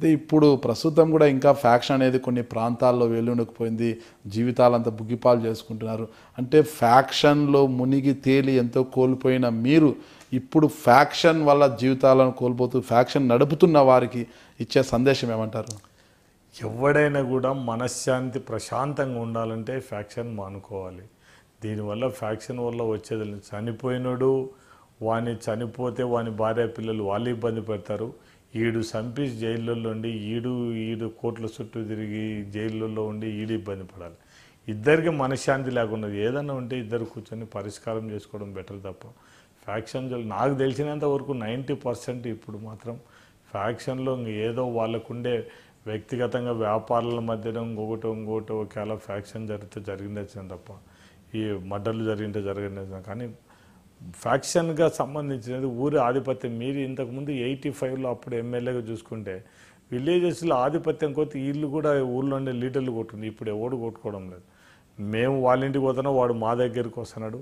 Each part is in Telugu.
అయితే ఇప్పుడు ప్రస్తుతం కూడా ఇంకా ఫ్యాక్షన్ అనేది కొన్ని ప్రాంతాల్లో వెలువెనుకుపోయింది. జీవితాలంతా బుగ్గిపాలు చేసుకుంటున్నారు. అంటే ఫ్యాక్షన్‌లో మునిగి తేలి ఎంతో కోల్పోయిన మీరు ఇప్పుడు ఫ్యాక్షన్ వల్ల జీవితాలను కోల్పోతూ ఫ్యాక్షన్ నడుపుతున్న వారికి ఇచ్చే సందేశం ఏమంటారు? ఎవడైనా కూడా మనశ్శాంతి ప్రశాంతంగా ఉండాలంటే ఫ్యాక్షన్ మానుకోవాలి. దీనివల్ల ఫ్యాక్షన్ వల్ల వచ్చేది చనిపోయినోడు వాని చనిపోతే వాని భార్య పిల్లలు వాళ్ళు ఇబ్బంది పెడతారు. ఈడు చంపి జైళ్ళల్లో ఉండి ఈడు కోట్ల చుట్టూ తిరిగి జైళ్ళల్లో ఉండి ఈడు ఇబ్బంది పడాలి. ఇద్దరికి మనశ్శాంతి లేకుండా ఏదన్నా ఉంటే ఇద్దరు కూర్చొని పరిష్కారం చేసుకోవడం బెటర్ తప్ప ఫ్యాక్షన్ నాకు తెలిసినంత వరకు 90% ఇప్పుడు మాత్రం ఫ్యాక్షన్లో ఏదో వాళ్ళకుండే వ్యక్తిగతంగా వ్యాపారాల మధ్యన ఇంకొకటి ఒకవేళ ఫ్యాక్షన్ జరిగిందే తప్ప ఈ మర్డర్లు జరిగిందే కానీ ఫ్యాక్షన్గా సంబంధించినది ఊరి ఆధిపత్యం. మీరు ఇంతకుముందు 85లో అప్పుడు ఎమ్మెల్యేగా చూసుకుంటే విలేజెస్లో ఆధిపత్యం కొద్ది వీళ్ళు కూడా ఊళ్ళో ఉండే లీడర్లు కొట్టుంది. ఇప్పుడు ఎవడు కొట్టుకోవడం లేదు. మేము వాళ్ళ ఇంటికి పోతున్నాం, వాడు మా దగ్గరికి వస్తున్నాడు.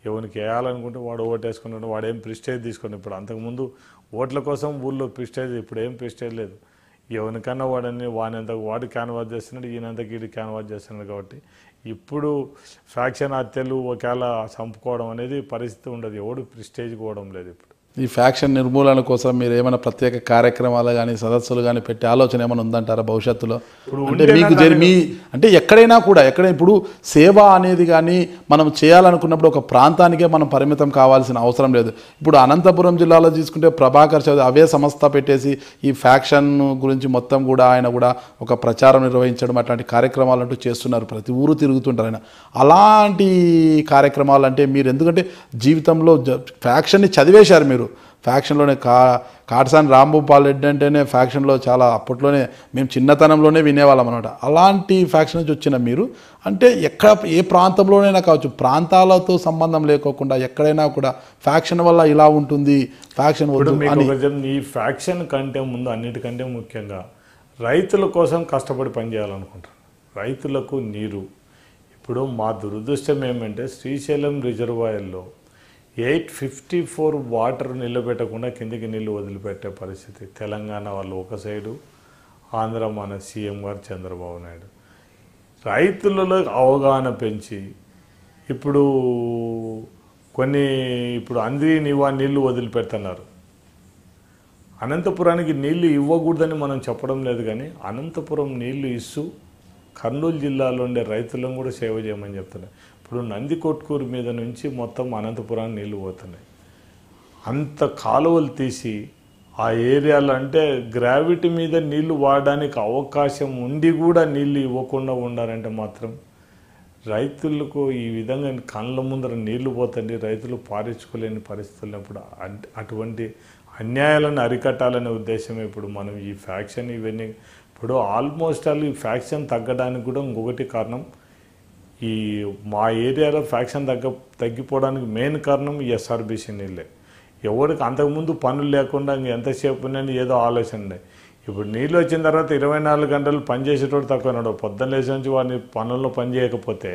ఎవరికి వేయాలనుకుంటే వాడు ఓటేసుకున్నాడు. వాడు ఏం ప్రిస్టేజ్ తీసుకున్నాడు. ఇప్పుడు అంతకుముందు ఓట్ల కోసం ఊళ్ళో ప్రిస్టేజ్, ఇప్పుడు ఏం ప్రిస్టేజ్ లేదు. ఎవరికన్నా వాడు క్యాన్వాస్ చేస్తున్నాడు, ఈయనంతకి ఈడు క్యాన్వాస్ చేస్తున్నాడు. కాబట్టి ఇప్పుడు ఫ్యాక్షన్ హత్యలు ఒకవేళ చంపుకోవడం అనేది పరిస్థితి ఉండదు. ఎవడు ప్రిస్టేజ్ పోవడం లేదు. ఇప్పుడు ఈ ఫ్యాక్షన్ నిర్మూలన కోసం మీరు ఏమైనా ప్రత్యేక కార్యక్రమాలు కానీ సదస్సులు కానీ పెట్టే ఆలోచన ఏమైనా ఉందంటారా భవిష్యత్తులో? అంటే మీకు అంటే ఎక్కడైనా ఇప్పుడు సేవ అనేది కానీ మనం చేయాలనుకున్నప్పుడు ఒక ప్రాంతానికే మనం పరిమితం కావాల్సిన అవసరం లేదు. ఇప్పుడు అనంతపురం జిల్లాలో తీసుకుంటే ప్రభాకర్ చౌదరి అవే సంస్థ పెట్టేసి ఈ ఫ్యాక్షన్ గురించి మొత్తం కూడా ఆయన కూడా ఒక ప్రచారం నిర్వహించడం అట్లాంటి కార్యక్రమాలు అంటూ చేస్తున్నారు. ప్రతి ఊరు తిరుగుతుంటారు ఆయన. అలాంటి కార్యక్రమాలు అంటే మీరు ఎందుకంటే జీవితంలో ఫ్యాక్షన్ని చదివేశారు మీరు. ఫ్యాక్షన్లోనే కాటసాని రాంభూపాల్ రెడ్డి అంటేనే ఫ్యాక్షన్లో చాలా అప్పట్లోనే మేము చిన్నతనంలోనే వినేవాళ్ళం అనమాట. అలాంటి ఫ్యాక్షన్ నుంచి వచ్చిన మీరు అంటే ఏ ప్రాంతంలోనైనా కావచ్చు, ప్రాంతాలతో సంబంధం లేకోకుండా ఎక్కడైనా కూడా ఫ్యాక్షన్ వల్ల ఇలా ఉంటుంది, ఫ్యాక్షన్ ఈ ఫ్యాక్షన్ కంటే ముందు అన్నిటికంటే ముఖ్యంగా రైతుల కోసం కష్టపడి పనిచేయాలనుకుంటారు. రైతులకు నీరు. ఇప్పుడు మా దురదృష్టం ఏమంటే శ్రీశైలం రిజర్వాయర్లో 854 వాటర్ నిలబెట్టకుండా కిందికి నీళ్ళు వదిలిపెట్టే పరిస్థితి. తెలంగాణ వాళ్ళు ఒక సైడు, ఆంధ్ర మన సీఎం గారు చంద్రబాబు నాయుడు. రైతులలో అవగాహన పెంచి ఇప్పుడు అందిరి నీళ్ళు వదిలిపెడుతున్నారు. అనంతపురానికి నీళ్లు ఇవ్వకూడదని మనం చెప్పడం లేదు, కానీ అనంతపురం నీళ్లు ఇస్తూ కర్నూలు జిల్లాలో ఉండే రైతులను కూడా సేవ చేయమని చెప్తున్నారు. ఇప్పుడు నందికొట్కూరు మీద నుంచి మొత్తం అనంతపురానికి నీళ్లు పోతున్నాయి. అంత కాలువలు తీసి ఆ ఏరియాలో అంటే గ్రావిటీ మీద నీళ్లు వాడడానికి అవకాశం ఉండి కూడా నీళ్లు ఇవ్వకుండా ఉండాలంటే మాత్రం రైతులకు ఈ విధంగా కళ్ళ ముందర నీళ్లు పోతండి, రైతులు పారించుకోలేని పరిస్థితులు ఉన్నప్పుడు అటువంటి అన్యాయాలను అరికట్టాలనే ఉద్దేశమే ఇప్పుడు మనం ఈ ఫ్యాక్షన్ ఇవన్నీ ఇప్పుడు ఆల్మోస్ట్ ఆల్ ఈ ఫ్యాక్షన్ తగ్గడానికి కూడా ఇంకొకటి కారణం ఈ మా ఏరియాలో ఫ్యాక్షన్ తగ్గిపోవడానికి మెయిన్ కారణం ఈ ఎస్ఆర్బీసీ నీళ్ళే. ఎవరికి అంతకుముందు పనులు లేకుండా ఎంతసేపు ఉన్నాయని ఏదో ఆలోచన ఉండే. ఇప్పుడు నీళ్ళు వచ్చిన తర్వాత 24 గంటలు పనిచేసేటోడు తక్కువనాడు. పొద్దున్న లేచి నుంచి వాడిని పనుల్లో పని చేయకపోతే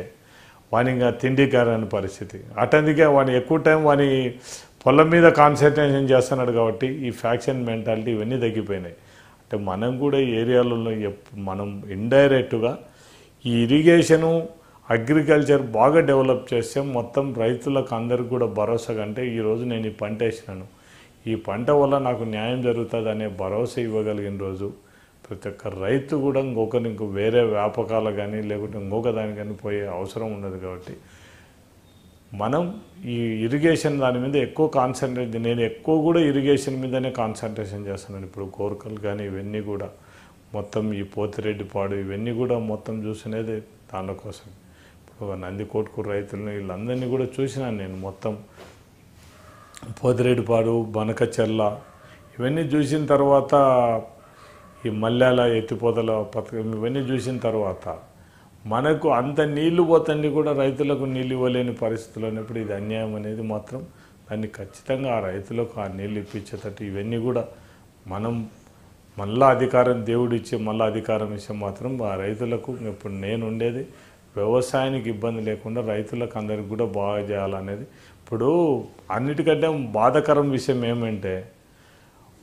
వాని ఇంకా తిండి కారని పరిస్థితి. అటందుకే వాడిని ఎక్కువ టైం వాని పొలం మీద కాన్సన్ట్రేషన్ చేస్తున్నాడు. కాబట్టి ఈ ఫ్యాక్షన్ మెంటాలిటీ ఇవన్నీ తగ్గిపోయినాయి. అంటే మనం కూడా ఈ ఏరియాలలో మనం ఇండైరెక్ట్గా ఈ ఇరిగేషను అగ్రికల్చర్ బాగా డెవలప్ చేస్తే మొత్తం రైతులకు అందరికి కూడా భరోసాగా అంటే ఈరోజు నేను ఈ పంట వేసినాను, ఈ పంట వల్ల నాకు న్యాయం జరుగుతుంది అనే భరోసా ఇవ్వగలిగిన రోజు ప్రతి ఒక్క రైతు కూడా ఇంకొకరికి వేరే వ్యాపకాలు కానీ లేకుంటే ఇంకొక దాని కానీ పోయే అవసరం ఉండదు. కాబట్టి మనం ఈ ఇరిగేషన్ దాని మీద ఎక్కువ నేను ఎక్కువ కూడా ఇరిగేషన్ మీదనే కాన్సన్ట్రేషన్ చేస్తున్నాను. ఇప్పుడు కోరికలు కానీ ఇవన్నీ కూడా మొత్తం ఈ పోతిరెడ్డిపాడు ఇవన్నీ కూడా మొత్తం చూసినది దానికోసం. ఇప్పుడు నందికొట్కూరు రైతులను వీళ్ళందరినీ కూడా చూసినాను నేను. మొత్తం పోతిరెడ్డిపాడు, బనకచెర్ల ఇవన్నీ చూసిన తర్వాత ఈ మల్యాల ఎత్తిపోతల పథకం ఇవన్నీ చూసిన తర్వాత మనకు అంత నీళ్లు పోతండి కూడా రైతులకు నీళ్ళు ఇవ్వలేని పరిస్థితులు ఉన్నప్పుడు ఇది అన్యాయం అనేది మాత్రం దాన్ని ఖచ్చితంగా ఆ రైతులకు ఆ నీళ్ళు ఇప్పించేటట్టు ఇవన్నీ కూడా మనం మళ్ళా అధికారం దేవుడు ఇచ్చి మళ్ళీ అధికారం ఇచ్చే మాత్రం ఆ రైతులకు ఇప్పుడు నేను ఉండేది వ్యవసాయానికి ఇబ్బంది లేకుండా రైతులకు అందరికి కూడా బాగా చేయాలనేది. ఇప్పుడు అన్నిటికంటే బాధాకరం విషయం ఏమంటే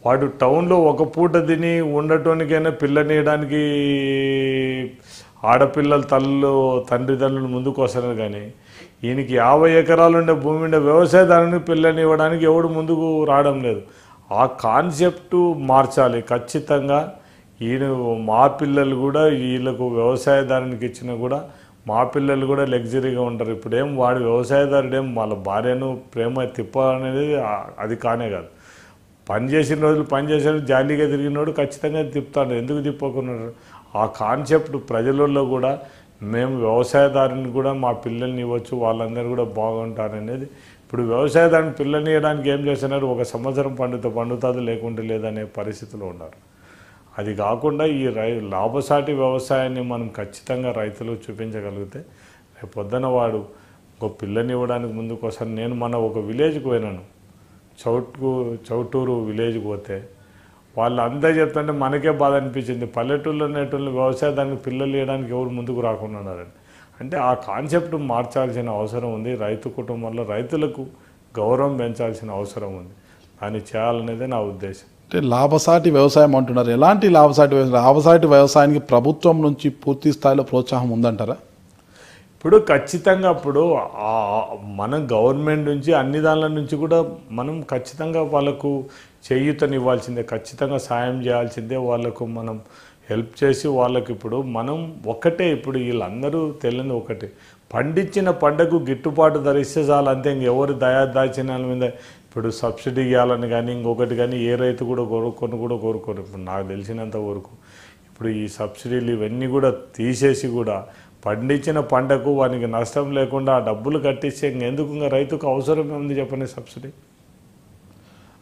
వాడు టౌన్లో ఒక పూట తిని ఉండటానికైనా పిల్లనియడానికి ఆడపిల్లల తండ్రిదండ్రులు ముందుకు వస్తారు. కానీ ఈయనకి 50 ఎకరాలు ఉండే భూమి ఉండే వ్యవసాయదారుని పిల్లనివ్వడానికి ఎవడు ముందుకు రావడం లేదు. ఆ కాన్సెప్టు మార్చాలి ఖచ్చితంగా. ఈయన మా పిల్లలు కూడా వీళ్ళకు వ్యవసాయదారునికి ఇచ్చినా కూడా మా పిల్లలు కూడా లగ్జరీగా ఉంటారు. ఇప్పుడేం వాడు వ్యవసాయదారుడేం వాళ్ళ భార్యను ప్రేమ తిప్పాలనేది అది కానే కాదు. పని చేసిన రోజులు పని చేసాడు, జాలీగా తిరిగినోడు ఖచ్చితంగా తిప్పుతాడు. ఎందుకు తిప్పకున్నాడు? ఆ కాన్సెప్ట్ ప్రజలలో కూడా మేము వ్యవసాయదారుని కూడా మా పిల్లల్ని ఇవ్వచ్చు, వాళ్ళందరూ కూడా బాగుంటారనేది. ఇప్పుడు వ్యవసాయదారుని పిల్లల్ని ఇవ్వడానికి ఏం చేస్తున్నారు? ఒక సంవత్సరం పండుతుంది లేకుంటే లేదనే పరిస్థితిలో ఉన్నారు. అది కాకుండా ఈ లాభసాటి వ్యవసాయాన్ని మనం ఖచ్చితంగా రైతులకు చూపించగలిగితే రేపు పొద్దున వాడు ఒక పిల్లని ఇవ్వడానికి ముందుకు వస్తాను. నేను మన ఒక విలేజ్కి పోయినాను, చౌటూరు విలేజ్కి పోతే వాళ్ళు అంతా చెప్తుంటే మనకే బాధ అనిపించింది. పల్లెటూళ్ళలో నేటూళ్ళు వ్యవసాయానికి పిల్లలు ఇవ్వడానికి ఎవరు ముందుకు రాకుండా ఉన్నారని. అంటే ఆ కాన్సెప్ట్ మార్చాల్సిన అవసరం ఉంది. రైతు కుటుంబంలో రైతులకు గౌరవం పెంచాల్సిన అవసరం ఉంది. దాన్ని చేయాలనేదే నా ఉద్దేశం. అంటే లాభసాటి వ్యవసాయం అంటున్నారు. ఎలాంటి లాభసాటి వ్యవసాయం? లాభసాటి వ్యవసాయానికి ప్రభుత్వం నుంచి పూర్తి స్థాయిలో ప్రోత్సాహం ఉందంటారా? ఇప్పుడు ఖచ్చితంగా మనం గవర్నమెంట్ నుంచి అన్ని దానిల నుంచి కూడా మనం ఖచ్చితంగా వాళ్ళకు చేయూతనివ్వాల్సిందే, ఖచ్చితంగా సాయం చేయాల్సిందే. వాళ్ళకు మనం హెల్ప్ చేసి వాళ్ళకి ఇప్పుడు మనం ఒకటే, ఇప్పుడు వీళ్ళందరూ తెలియని ఒకటే, పండించిన పంటకు గిట్టుబాటు ధర ఇస్తే చాలు, అంతే. ఇంకెవరు దయాదాచిన్యాల మీద ఇప్పుడు సబ్సిడీ ఇవ్వాలని కానీ ఇంకొకటి కానీ ఏ రైతు కూడా కోరుకోరు. ఇప్పుడు నాకు తెలిసినంత వరకు ఇప్పుడు ఈ సబ్సిడీలు ఇవన్నీ కూడా తీసేసి కూడా పండించిన పంటకు వానికి నష్టం లేకుండా ఆ డబ్బులు కట్టిస్తే ఇంకెందుకు ఇంకా రైతుకు అవసరం ఉంది చెప్పండి సబ్సిడీ?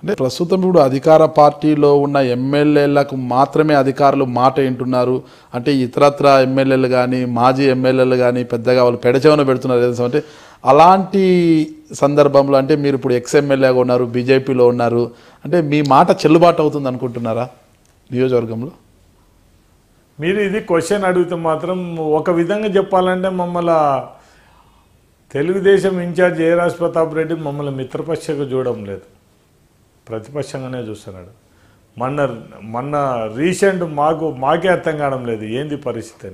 అంటే ప్రస్తుతం ఇప్పుడు అధికార పార్టీలో ఉన్న ఎమ్మెల్యేలకు మాత్రమే అధికారులు మాట వింటున్నారు. అంటే ఇతరత్ర ఎమ్మెల్యేలు కానీ మాజీ ఎమ్మెల్యేలు కానీ పెద్దగా వాళ్ళు పెడచెవన పెడుతున్నారు. అంటే అలాంటి సందర్భంలో అంటే మీరు ఇప్పుడు ఎమ్మెల్యేగా ఉన్నారు, బీజేపీలో ఉన్నారు, అంటే మీ మాట చెల్లుబాటు అవుతుంది అనుకుంటున్నారా నియోజకవర్గంలో? మీరు ఇది క్వశ్చన్ అడిగితే మాత్రం ఒక విధంగా చెప్పాలంటే మమ్మల్ని తెలుగుదేశం ఇన్ఛార్జ్ జయరాజ్ ప్రతాప్ రెడ్డి మమ్మల్ని మిత్రపక్షంగా చూడడం లేదు, ప్రతిపక్షంగానే చూస్తున్నాడు. మొన్న రీసెంట్ మాకే అర్థం కావడం లేదు ఏంది పరిస్థితి అని.